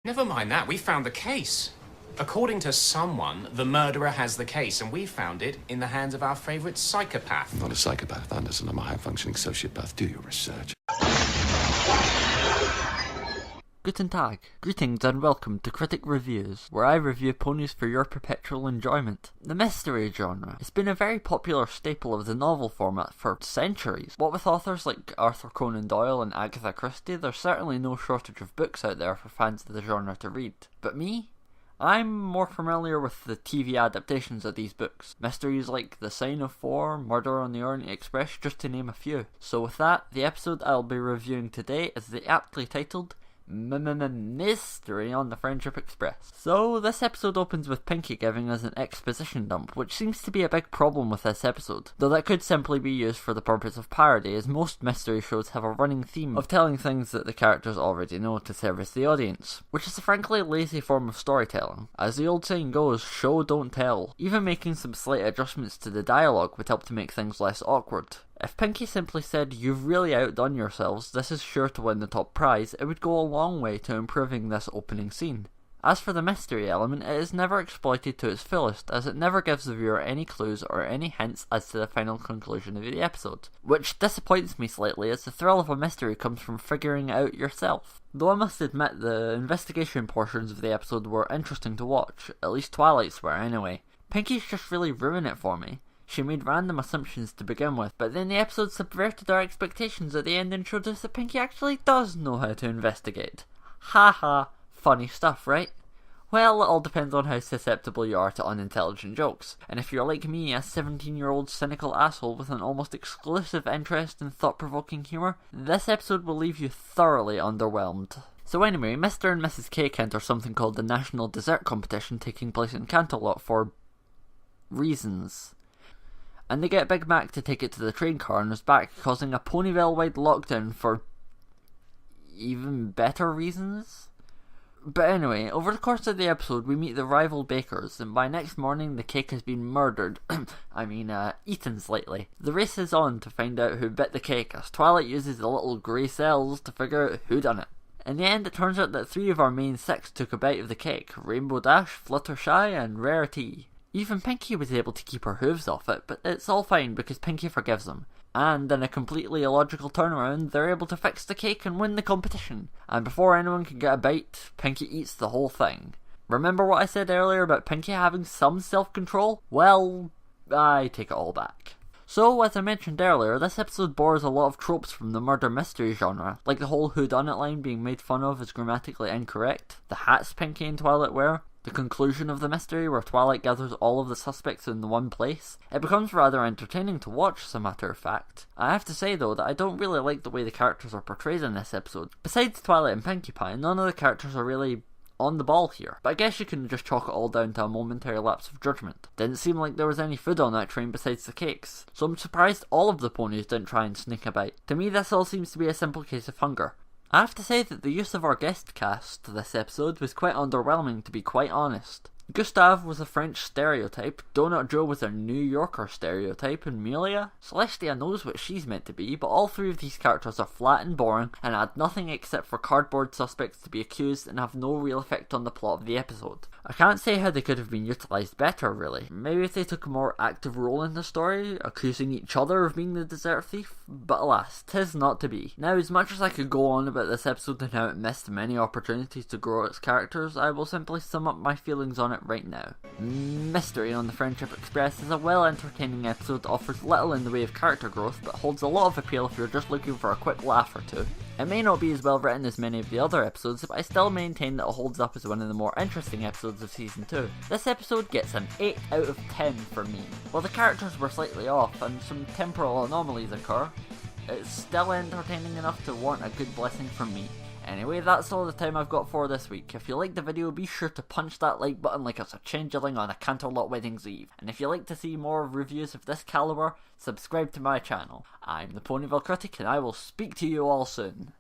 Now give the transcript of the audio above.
Never mind that, we found the case. According to someone, the murderer has the case, and we found it in the hands of our favorite psychopath. I'm not a psychopath, Anderson. I'm a high-functioning sociopath. Do your research. Guten Tag, greetings and welcome to Critic Reviews, where I review ponies for your perpetual enjoyment. The mystery genre has been a very popular staple of the novel format for centuries. What with authors like Arthur Conan Doyle and Agatha Christie, there's certainly no shortage of books out there for fans of the genre to read. But me? I'm more familiar with the TV adaptations of these books. Mysteries like The Sign of Four, Murder on the Orient Express, just to name a few. So with that, the episode I'll be reviewing today is the aptly titled MMMMystery on the Friendship Express. So this episode opens with Pinky giving us an exposition dump, which seems to be a big problem with this episode, though that could simply be used for the purpose of parody, as most mystery shows have a running theme of telling things that the characters already know to service the audience, which is a frankly lazy form of storytelling. As the old saying goes, show don't tell. Even making some slight adjustments to the dialogue would help to make things less awkward. If Pinky simply said, "You've really outdone yourselves, this is sure to win the top prize," it would go a long way to improving this opening scene. As for the mystery element, it is never exploited to its fullest, as it never gives the viewer any clues or any hints as to the final conclusion of the episode, which disappoints me slightly, as the thrill of a mystery comes from figuring it out yourself. Though I must admit the investigation portions of the episode were interesting to watch, at least Twilight's were anyway. Pinky's just really ruined it for me. She made random assumptions to begin with, but then the episode subverted our expectations at the end and showed us that Pinky actually does know how to investigate. Haha, funny stuff, right? Well, it all depends on how susceptible you are to unintelligent jokes, and if you're like me, a 17-year-old cynical asshole with an almost exclusive interest in thought-provoking humour, this episode will leave you thoroughly underwhelmed. So anyway, Mr. and Mrs. Cake enter something called the National Dessert Competition taking place in Canterlot for reasons. And they get Big Mac to take it to the train car on his back, causing a Ponyville-wide lockdown for even better reasons? But anyway, over the course of the episode we meet the rival bakers, and by next morning the cake has been murdered, eaten slightly. The race is on to find out who bit the cake, as Twilight uses the little grey cells to figure out who done it. In the end, it turns out that 3 of our main 6 took a bite of the cake: Rainbow Dash, Fluttershy and Rarity. Even Pinky was able to keep her hooves off it, but it's all fine because Pinky forgives them. And in a completely illogical turnaround, they're able to fix the cake and win the competition. And before anyone can get a bite, Pinky eats the whole thing. Remember what I said earlier about Pinky having some self-control? Well, I take it all back. So, as I mentioned earlier, this episode borrows a lot of tropes from the murder mystery genre, like the whole whodunit line being made fun of as grammatically incorrect, the hats Pinky and Twilight wear, the conclusion of the mystery where Twilight gathers all of the suspects in the one place. It becomes rather entertaining to watch, as a matter of fact. I have to say though that I don't really like the way the characters are portrayed in this episode. Besides Twilight and Pinkie Pie, none of the characters are really on the ball here, but I guess you can just chalk it all down to a momentary lapse of judgment. Didn't seem like there was any food on that train besides the cakes, so I'm surprised all of the ponies didn't try and sneak a bite. To me this all seems to be a simple case of hunger. I have to say that the use of our guest cast this episode was quite underwhelming, to be quite honest. Gustave was a French stereotype, Donut Joe was a New Yorker stereotype, and Melia? Celestia knows what she's meant to be, but all 3 of these characters are flat and boring and add nothing except for cardboard suspects to be accused and have no real effect on the plot of the episode. I can't say how they could have been utilised better, really. Maybe if they took a more active role in the story, accusing each other of being the dessert thief, but alas, 'tis not to be. Now, as much as I could go on about this episode and how it missed many opportunities to grow its characters, I will simply sum up my feelings on it right now. Mystery on the Friendship Express is a well-entertaining episode that offers little in the way of character growth, but holds a lot of appeal if you're just looking for a quick laugh or two. It may not be as well written as many of the other episodes, but I still maintain that it holds up as one of the more interesting episodes of Season 2. This episode gets an 8 out of 10 for me. While the characters were slightly off and some temporal anomalies occur, it's still entertaining enough to warrant a good blessing from me. Anyway, that's all the time I've got for this week. If you liked the video, be sure to punch that like button like it's a changeling on a Canterlot Wedding's Eve. And if you like to see more reviews of this calibre, subscribe to my channel. I'm the Ponyville Critic and I will speak to you all soon.